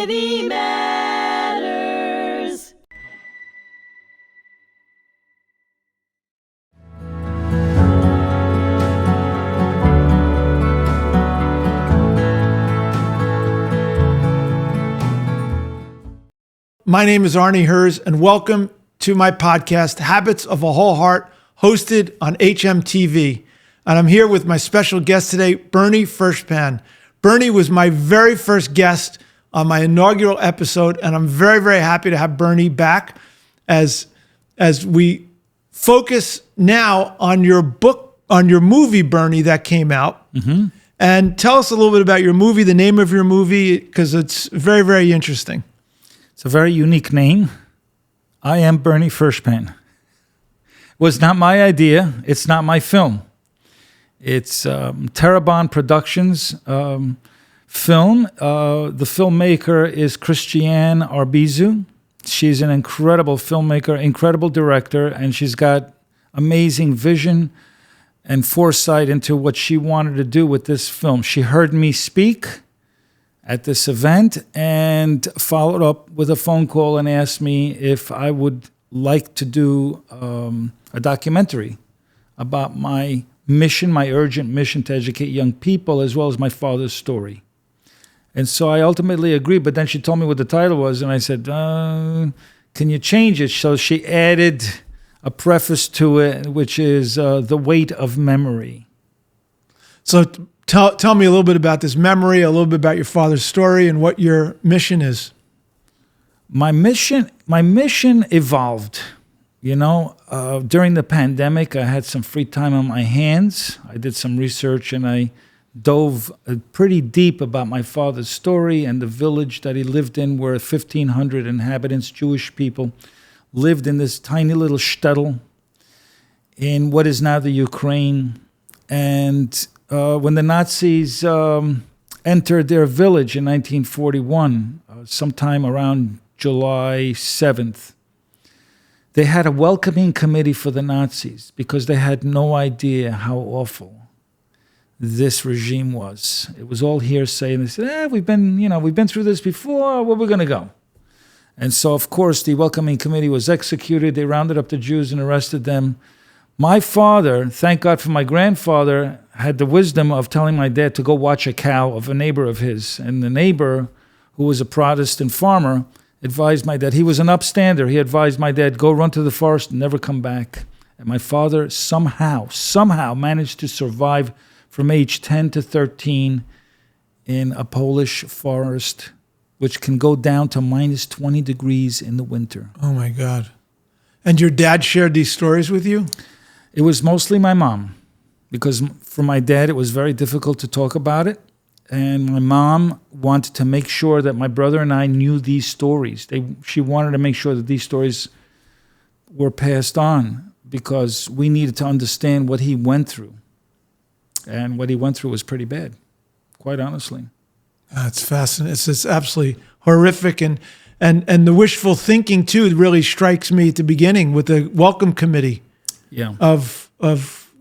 Society Matters. My name is Arnie Herz, and welcome to my podcast, Habits of a Whole Heart, hosted on HMTV. And I'm here with my special guest today, Bernie Furshpan. Bernie was my very first guest on my inaugural episode, and I'm very, very happy to have Bernie back as we focus now on your book, on your movie, Bernie, that came out. Mm-hmm. And tell us a little bit about your movie, the name of your movie, because it's very, very interesting. It's a very unique name. I Am Bernie Furshpan. It was not my idea. It's not my film. It's Terabon Productions film. The filmmaker is Christiane Arbizu. She's an incredible filmmaker, incredible director, and she's got amazing vision and foresight into what she wanted to do with this film. She heard me speak at this event and followed up with a phone call and asked me if I would like to do a documentary about my mission, my urgent mission to educate young people, as well as my father's story. And so I ultimately agreed, but then she told me what the title was, and I said, can you change it? So she added a preface to it, which is The Weight of Memory. So Tell me a little bit about this memory, a little bit about your father's story, and what your mission is. My mission evolved. You know, during the pandemic, I had some free time on my hands. I did some research, and I dove pretty deep about my father's story and the village that he lived in, where 1,500 inhabitants, Jewish people, lived in this tiny little shtetl in what is now the Ukraine. And when the Nazis entered their village in 1941, sometime around July 7th, they had a welcoming committee for the Nazis because they had no idea how awful this regime was. It was all hearsay, and they said, we've been through this before, where we're going to go. And so, of course, the welcoming committee was executed. They rounded up the Jews and arrested them. My father, thank God for my grandfather, had the wisdom of telling my dad to go watch a cow of a neighbor of his. And the neighbor, who was a Protestant farmer, advised my dad, he was an upstander, he advised my dad, go run to the forest and never come back. And my father somehow managed to survive from age 10 to 13 in a Polish forest, which can go down to minus 20 degrees in the winter. Oh my God. And your dad shared these stories with you? It was mostly my mom, because for my dad, it was very difficult to talk about it. And my mom wanted to make sure that my brother and I knew these stories. She wanted to make sure that these stories were passed on, because we needed to understand what he went through. And what he went through was pretty bad, quite honestly. It's fascinating. It's absolutely horrific. And the wishful thinking, too, really strikes me at the beginning with the welcome committee. Yeah.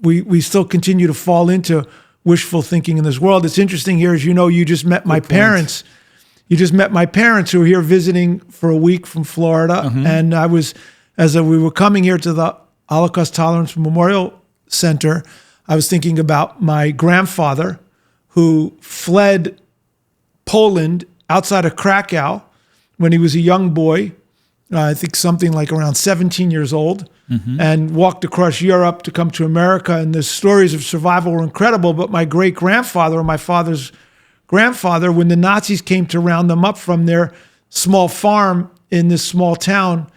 We still continue to fall into wishful thinking in this world. It's interesting here, as you know, you just met my parents. You just met my parents, who were here visiting for a week from Florida. Mm-hmm. And we were coming here to the Holocaust Tolerance Memorial Center, I was thinking about my grandfather, who fled Poland outside of Krakow when he was a young boy, I think something like around 17 years old, mm-hmm. and walked across Europe to come to America. And the stories of survival were incredible. But my great-grandfather, or my father's grandfather, when the Nazis came to round them up from their small farm in this small town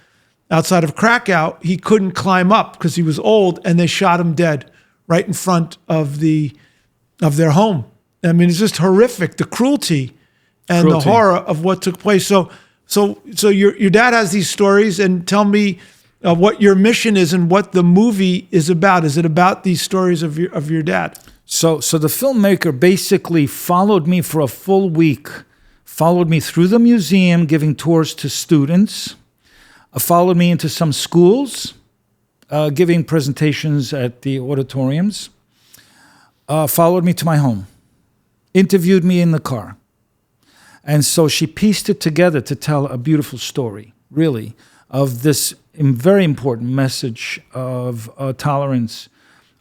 outside of Krakow, he couldn't climb up because he was old, and they shot him dead right in front of their home. I mean, it's just horrific, the cruelty and the horror of what took place. So your dad has these stories, and tell me what your mission is and what the movie is about. Is it about these stories of your dad? So the filmmaker basically followed me for a full week, followed me through the museum, giving tours to students, followed me into some schools, giving presentations at the auditoriums, followed me to my home, interviewed me in the car. And so she pieced it together to tell a beautiful story, really, of this very important message of tolerance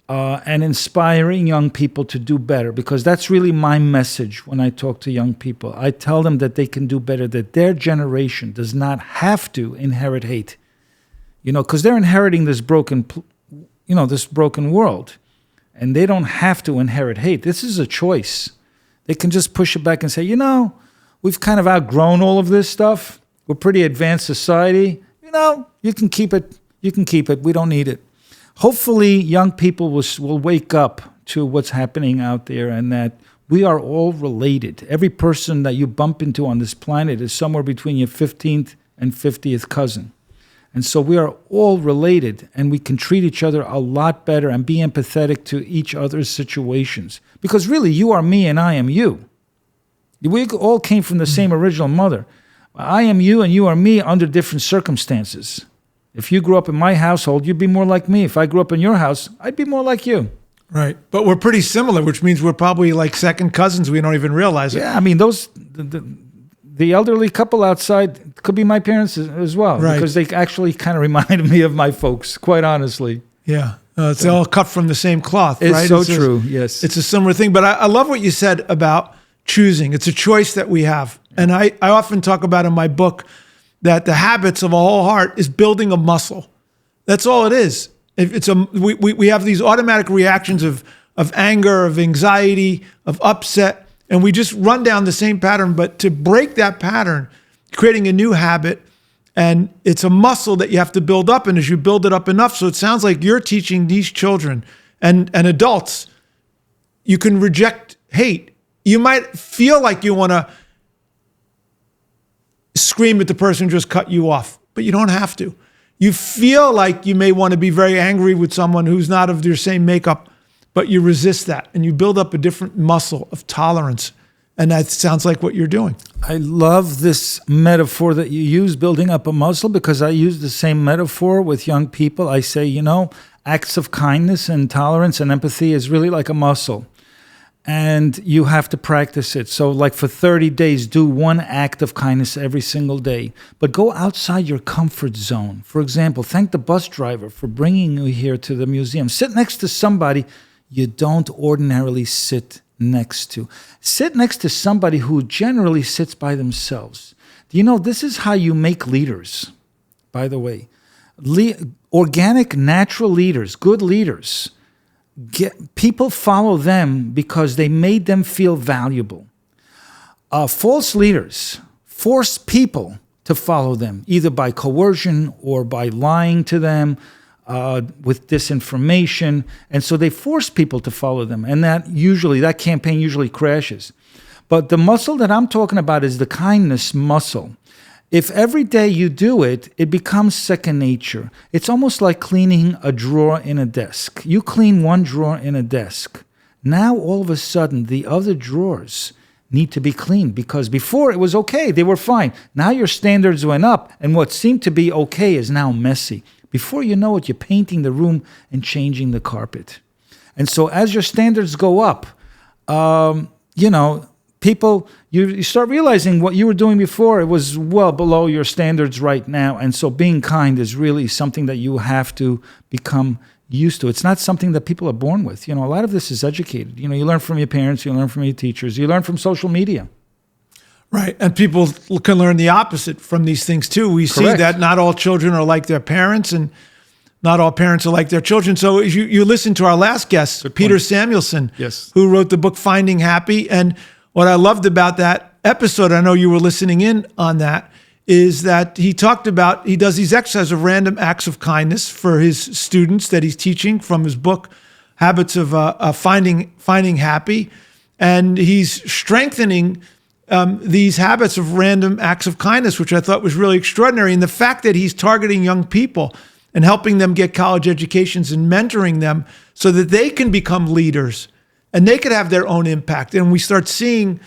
and inspiring young people to do better, because that's really my message when I talk to young people. I tell them that they can do better, that their generation does not have to inherit hate, because they're inheriting this broken world, and they don't have to inherit hate. This is a choice. They can just push it back and say, we've kind of outgrown all of this stuff. We're pretty advanced society. You can keep it. You can keep it. We don't need it. Hopefully, young people will wake up to what's happening out there, and that we are all related. Every person that you bump into on this planet is somewhere between your 15th and 50th cousin. And so we are all related, and we can treat each other a lot better and be empathetic to each other's situations. Because really, you are me and I am you. We all came from the same original mother. I am you and you are me under different circumstances. If you grew up in my household, you'd be more like me. If I grew up in your house, I'd be more like you. Right. But we're pretty similar, which means we're probably like second cousins. We don't even realize it. Yeah, I mean, the elderly couple outside could be my parents as well. Right. Because they actually kind of reminded me of my folks, quite honestly. Yeah. It's all cut from the same cloth, it's right? So true, yes. It's a similar thing. But I love what you said about choosing. It's a choice that we have. And I often talk about in my book that the habits of a whole heart is building a muscle. That's all it is. We have these automatic reactions of anger, of anxiety, of upset, and we just run down the same pattern. But to break that pattern, creating a new habit, and it's a muscle that you have to build up. And as you build it up enough, so it sounds like you're teaching these children and adults, you can reject hate. You might feel like you want to scream at the person who just cut you off, but you don't have to. You feel like you may want to be very angry with someone who's not of your same makeup, but you resist that, and you build up a different muscle of tolerance. And that sounds like what you're doing. I love this metaphor that you use, building up a muscle, because I use the same metaphor with young people. I say, acts of kindness and tolerance and empathy is really like a muscle. And you have to practice it. So like for 30 days, do one act of kindness every single day. But go outside your comfort zone. For example, thank the bus driver for bringing you here to the museum. Sit next to somebody you don't ordinarily sit next to. Sit next to somebody who generally sits by themselves. This is how you make leaders, by the way. Organic, natural leaders, good leaders. People follow them because they made them feel valuable. False leaders force people to follow them, either by coercion or by lying to them with disinformation. And so they force people to follow them. And that campaign usually crashes. But the muscle that I'm talking about is the kindness muscle. If every day you do it, it becomes second nature. It's almost like cleaning a drawer in a desk. You clean one drawer in a desk. Now, all of a sudden, the other drawers need to be cleaned, because before it was okay. They were fine. Now your standards went up, and what seemed to be okay is now messy. Before you know it, you're painting the room and changing the carpet. And so as your standards go up, people, you start realizing what you were doing before, it was well below your standards right now. And so being kind is really something that you have to become used to. It's not something that people are born with. A lot of this is educated. You learn from your parents, you learn from your teachers, you learn from social media. Right. And people can learn the opposite from these things too. We see that not all children are like their parents, and not all parents are like their children. So as you listen to our last guest, Peter Samuelson, yes, who wrote the book Finding Happy. And what I loved about that episode, I know you were listening in on that, is that he talked about, he does these exercises of random acts of kindness for his students that he's teaching from his book, Habits of Finding Happy. And he's strengthening these habits of random acts of kindness, which I thought was really extraordinary. And the fact that he's targeting young people and helping them get college educations and mentoring them so that they can become leaders and they could have their own impact. And we start seeing,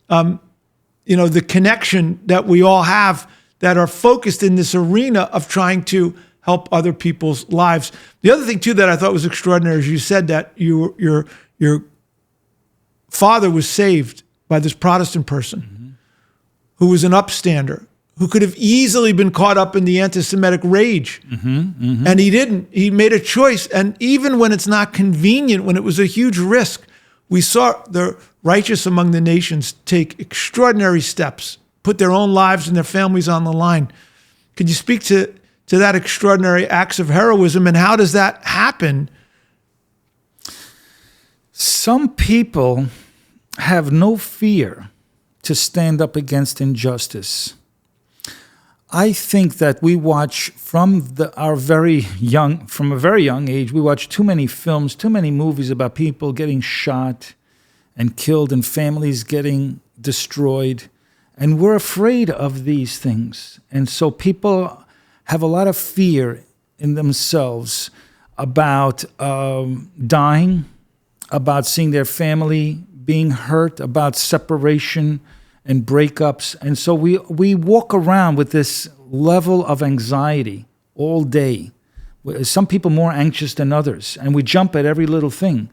the connection that we all have that are focused in this arena of trying to help other people's lives. The other thing too that I thought was extraordinary is you said that your father was saved by this Protestant person who was an upstander, who could have easily been caught up in the anti-Semitic rage. And he didn't. He made a choice. And even when it's not convenient, when it was a huge risk, we saw the righteous among the nations take extraordinary steps, put their own lives and their families on the line. Could you speak to that extraordinary acts of heroism, and how does that happen? Some people have no fear to stand up against injustice. I think that we watch from a very young age, we watch too many films, too many movies about people getting shot and killed and families getting destroyed. And we're afraid of these things. And so people have a lot of fear in themselves about dying, about seeing their family being hurt, about separation and breakups. And so we walk around with this level of anxiety all day. Some people more anxious than others, and we jump at every little thing.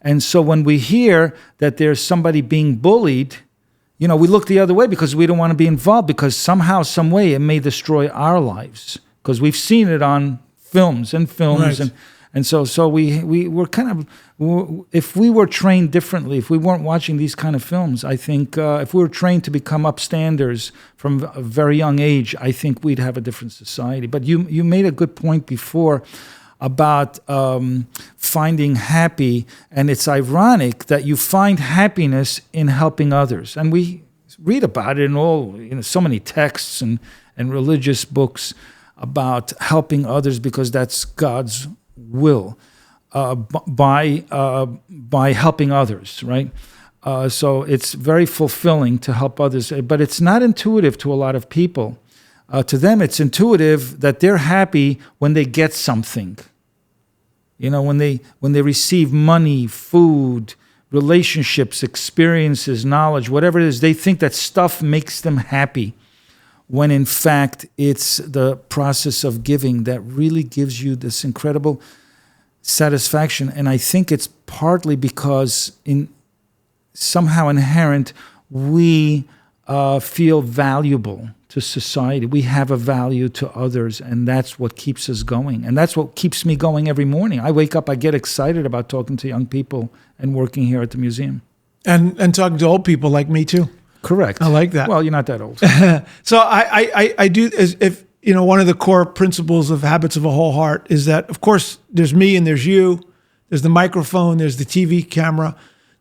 And so when we hear that there's somebody being bullied, we look the other way because we don't want to be involved, because somehow, some way, it may destroy our lives, because we've seen it on films. Right. And so we're kind of, if we were trained differently, if we weren't watching these kind of films, I think if we were trained to become upstanders from a very young age, I think we'd have a different society. But you made a good point before about finding happy, and it's ironic that you find happiness in helping others. And we read about it in so many texts and religious books about helping others, because that's God's will, by helping others, right? So it's very fulfilling to help others, but it's not intuitive to a lot of people. To them, it's intuitive that they're happy when they get something. When they receive money, food, relationships, experiences, knowledge, whatever it is, they think that stuff makes them happy, when in fact it's the process of giving that really gives you this incredible satisfaction. And I think it's partly because somehow inherent, we feel valuable to society. We have a value to others, and that's what keeps us going. And that's what keeps me going every morning. I wake up, I get excited about talking to young people and working here at the museum. And talking to old people like me too. Correct. I like that. Well, you're not that old. So I do, if one of the core principles of Habits of a Whole Heart is that, of course, there's me and there's you, there's the microphone, there's the TV camera,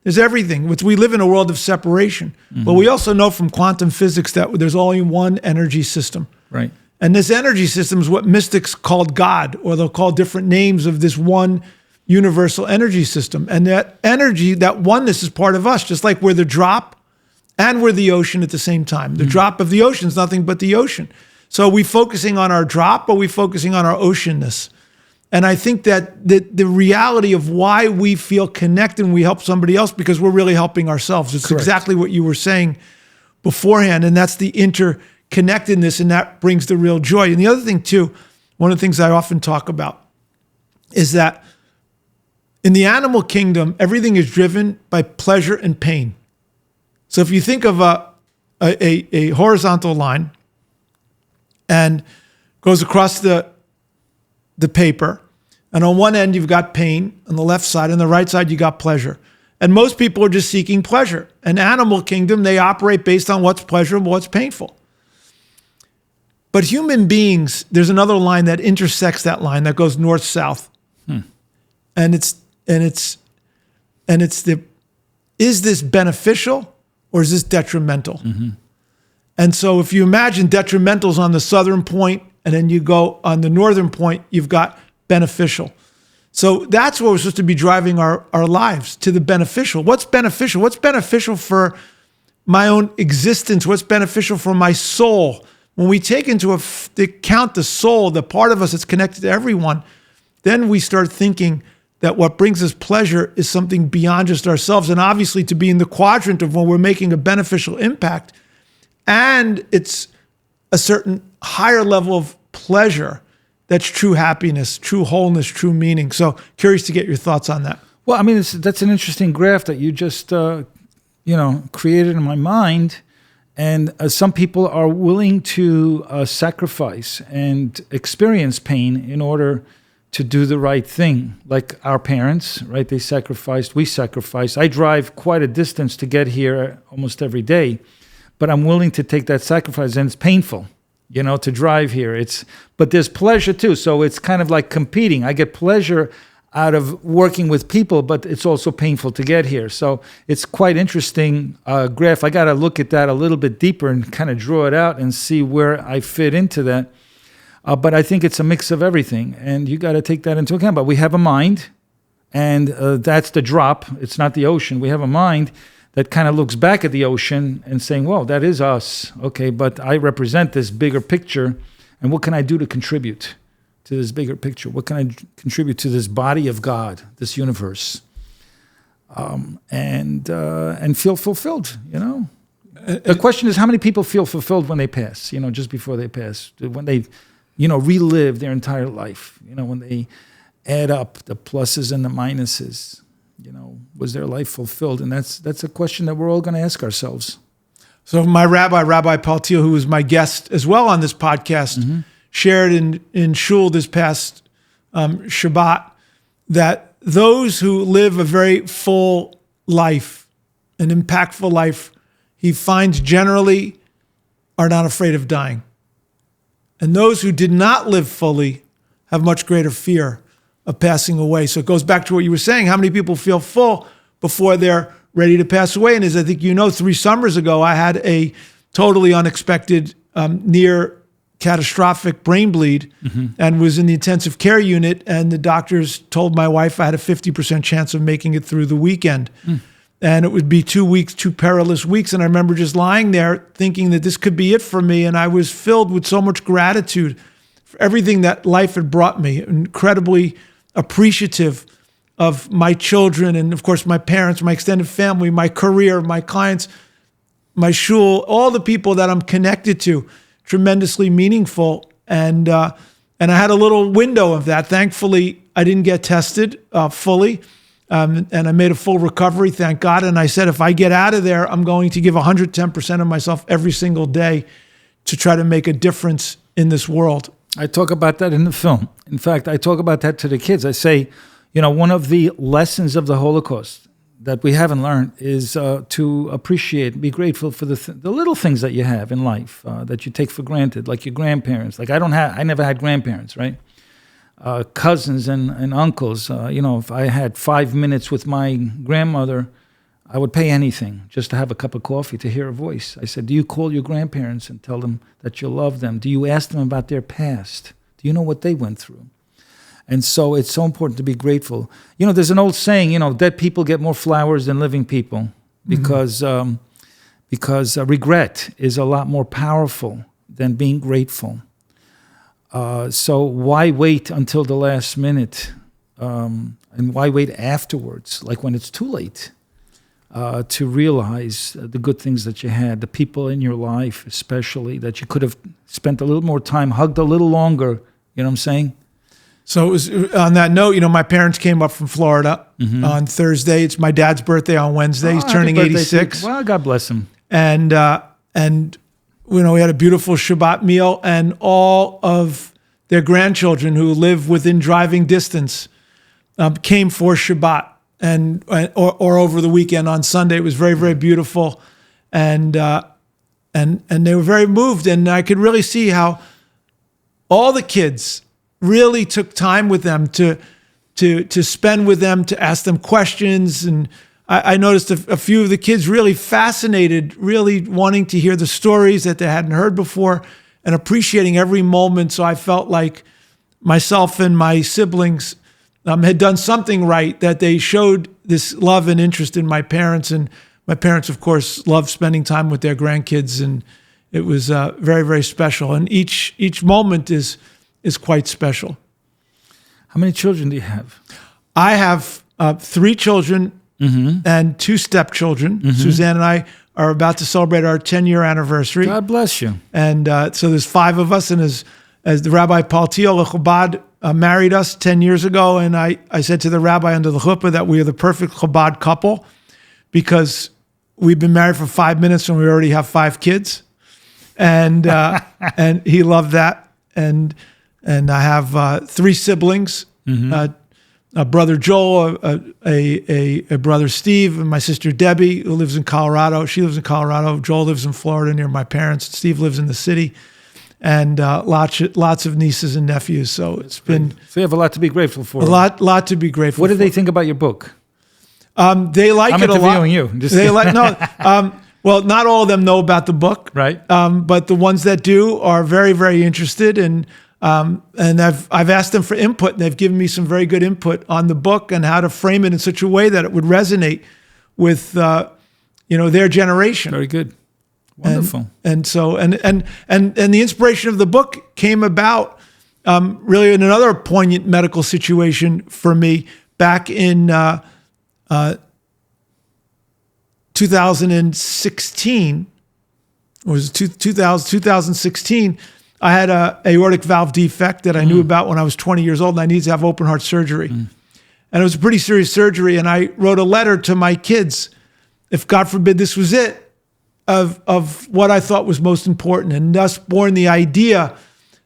there's everything. We live in a world of separation, but we also know from quantum physics that there's only one energy system. Right. And this energy system is what mystics called God, or they'll call different names of this one universal energy system. And that energy, that oneness, is part of us, just like we're the drop and we're the ocean at the same time. The drop of the ocean is nothing but the ocean. So are we focusing on our drop, or are we focusing on our oceanness? And I think that the reality of why we feel connected and we help somebody else, because we're really helping ourselves. It's Correct. Exactly what you were saying beforehand, and that's the interconnectedness, and that brings the real joy. And the other thing too, one of the things I often talk about is that in the animal kingdom, everything is driven by pleasure and pain. So if you think of a horizontal line and goes across the paper, and on one end you've got pain, on the left side, on the right side you got pleasure. And most people are just seeking pleasure. In animal kingdom, they operate based on what's pleasurable, what's painful. But human beings, there's another line that intersects that line that goes north-south. And it's is this beneficial or is this detrimental? And so if you imagine detrimental's on the southern point, and then you go on the northern point, you've got beneficial. So that's what we're supposed to be driving our lives, to the beneficial. What's beneficial? What's beneficial for my own existence? What's beneficial for my soul? When we take into account the soul, the part of us that's connected to everyone, then we start thinking that what brings us pleasure is something beyond just ourselves. And obviously to be in the quadrant of when we're making a beneficial impact, and it's a certain higher level of pleasure, that's true happiness, true wholeness, true meaning. So curious to get your thoughts on that. Well, that's an interesting graph that you just created in my mind. And some people are willing to sacrifice and experience pain in order to do the right thing. Like our parents, right? They sacrificed, we sacrificed. I drive quite a distance to get here almost every day, but I'm willing to take that sacrifice, and it's painful, to drive here. But there's pleasure too. So it's kind of like competing. I get pleasure out of working with people, but it's also painful to get here. So it's quite interesting graph. I got to look at that a little bit deeper and kind of draw it out and see where I fit into that. But I think it's a mix of everything, and you got to take that into account. But we have a mind, and that's the drop. It's not the ocean. We have a mind that kind of looks back at the ocean and saying, well, that is us. Okay, but I represent this bigger picture, and what can I do to contribute to this bigger picture? What can I contribute to this body of God, this universe, and feel fulfilled, The question is, how many people feel fulfilled when they pass, just before they pass, when they relive their entire life, when they add up the pluses and the minuses, was their life fulfilled? And that's a question that we're all going to ask ourselves. So my Rabbi Paltiel, who was my guest as well on this podcast, shared in shul this past Shabbat that those who live a very full life, an impactful life, he finds generally are not afraid of dying. And those who did not live fully have much greater fear of passing away. So it goes back to what you were saying. How many people feel full before they're ready to pass away? And as I think 3 summers ago, I had a totally unexpected, near catastrophic brain bleed and was in the intensive care unit. And the doctors told my wife I had a 50% chance of making it through the weekend. And it would be 2 weeks, 2 perilous weeks. And I remember just lying there thinking that this could be it for me. And I was filled with so much gratitude for everything that life had brought me, incredibly appreciative of my children and, of course, my parents, my extended family, my career, my clients, my shul, all the people that I'm connected to, tremendously meaningful. And I had a little window of that. Thankfully, I didn't get tested fully. And I made a full recovery, thank God. And I said, if I get out of there, I'm going to give 110% of myself every single day to try to make a difference in this world. I talk about that in the film. In fact, I talk about that to the kids. I say, one of the lessons of the Holocaust that we haven't learned is to appreciate, be grateful for the little things that you have in life that you take for granted, like your grandparents. Like I never had grandparents, right? Cousins and uncles. If I had 5 minutes with my grandmother, I would pay anything just to have a cup of coffee, to hear a voice. I said, do you call your grandparents and tell them that you love them? Do you ask them about their past? Do you know what they went through? And so it's so important to be grateful. There's an old saying, dead people get more flowers than living people because regret is a lot more powerful than being grateful. So why wait until the last minute? And why wait afterwards, like when it's too late, to realize the good things that you had, the people in your life especially, that you could have spent a little more time, hugged a little longer, you know what I'm saying? So it was, on that note, my parents came up from Florida on Thursday. It's my dad's birthday on Wednesday. He's turning 86. Well, God bless him. And we had a beautiful Shabbat meal, and all of their grandchildren who live within driving distance came for Shabbat or over the weekend on Sunday. It was very, very beautiful, and they were very moved, and I could really see how all the kids really took time with them to spend with them, to ask them questions. And I noticed a few of the kids really fascinated, really wanting to hear the stories that they hadn't heard before and appreciating every moment. So I felt like myself and my siblings had done something right, that they showed this love and interest in my parents. And my parents, of course, loved spending time with their grandkids. And it was very, very special. And each moment is quite special. How many children do you have? I have 3 children and 2 stepchildren. Suzanne and I are about to celebrate our 10-year anniversary. God bless you. And so there's 5 of us. And as the Rabbi Paltiel Chabad married us 10 years ago, and I said to the rabbi under the chuppah that we are the perfect Chabad couple, because we've been married for 5 minutes and we already have 5 kids, and and he loved that. And I have 3 siblings: a brother Joel, a brother Steve, and my sister Debbie, who lives in Colorado. She lives in Colorado. Joel lives in Florida near my parents. Steve lives in the city, and lots of nieces and nephews. So it's been. So you have a lot to be grateful for. A lot to be grateful. What for. do they think about your book? They like I'm it a lot. interviewing you. They like no. Well, not all of them know about the book, right? But the ones that do are very, very interested, and I've asked them for input, and they've given me some very good input on the book and how to frame it in such a way that it would resonate with their generation. Very good, wonderful. And so the inspiration of the book came about really in another poignant medical situation for me back in 2016. Or was it 2016? I had a aortic valve defect that I knew about when I was 20 years old, and I needed to have open heart surgery. And it was a pretty serious surgery, and I wrote a letter to my kids, if God forbid this was it, of what I thought was most important, and thus born the idea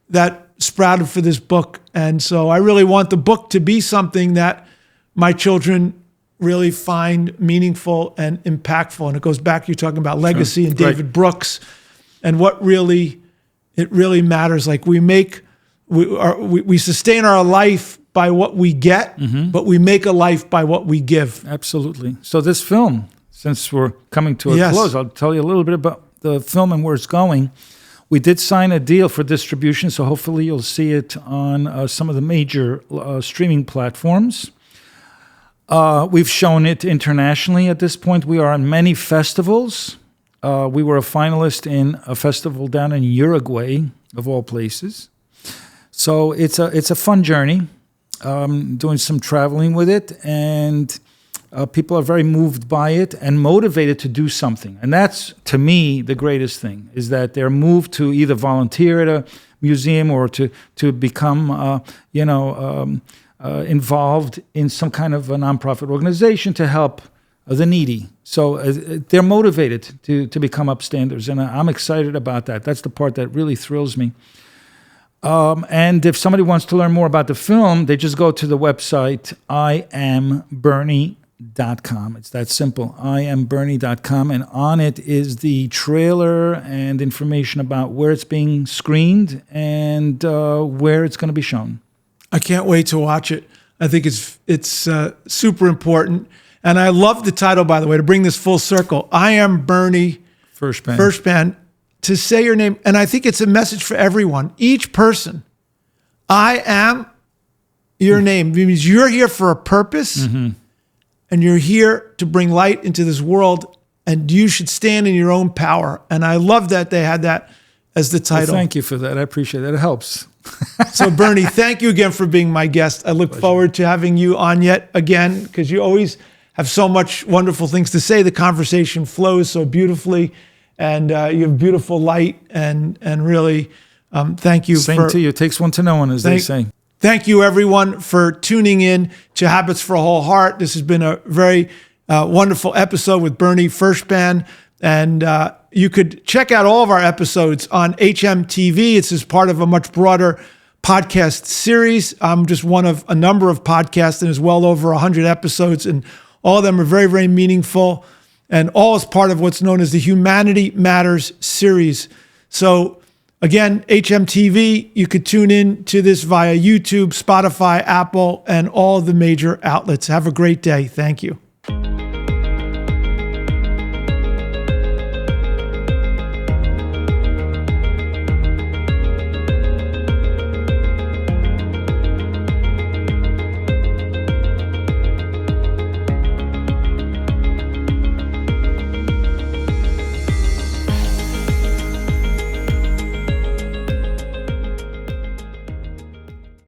that sprouted for this book. And so I really want the book to be something that my children really find meaningful and impactful. And it goes back, you're talking about legacy and David Brooks, and what really matters. Like we sustain our life by what we get, but we make a life by what we give. Absolutely. So this film, since we're coming to a close, I'll tell you a little bit about the film and where it's going. We did sign a deal for distribution, so hopefully you'll see it on some of the major streaming platforms. We've shown it internationally at this point. We are on many festivals. We were a finalist in a festival down in Uruguay, of all places. So it's a fun journey, doing some traveling with it, and people are very moved by it and motivated to do something. And that's, to me, the greatest thing, is that they're moved to either volunteer at a museum or to become, involved in some kind of a nonprofit organization to help the needy. So they're motivated to become upstanders, and I'm excited about that. That's the part that really thrills me. And if somebody wants to learn more about the film, they just go to the website iambernie.com. It's that simple, iambernie.com, and on it is the trailer and information about where it's being screened and where it's going to be shown. I can't wait to watch it. I think it's super important. And I love the title, by the way, to bring this full circle. I am Bernie Furshpan, to say your name. And I think it's a message for everyone, each person. I am your name. It means you're here for a purpose, and you're here to bring light into this world, and you should stand in your own power. And I love that they had that as the title. Well, thank you for that. I appreciate that. It helps. So, Bernie, thank you again for being my guest. I look forward to having you on yet again, because you always have so much wonderful things to say. The conversation flows so beautifully, and you have beautiful light, and really thank you. Same to you. It takes one to know one, as they say. Thank you, everyone, for tuning in to Habits for a Whole Heart. This has been a very wonderful episode with Bernie Furshpan, and you could check out all of our episodes on HMTV. It's as part of a much broader podcast series. I'm just one of a number of podcasts, and there's well over 100 episodes, and all of them are very, very meaningful, and all is part of what's known as the Humanity Matters series. So again, HMTV, you could tune in to this via YouTube, Spotify, Apple, and all the major outlets. Have a great day. Thank you.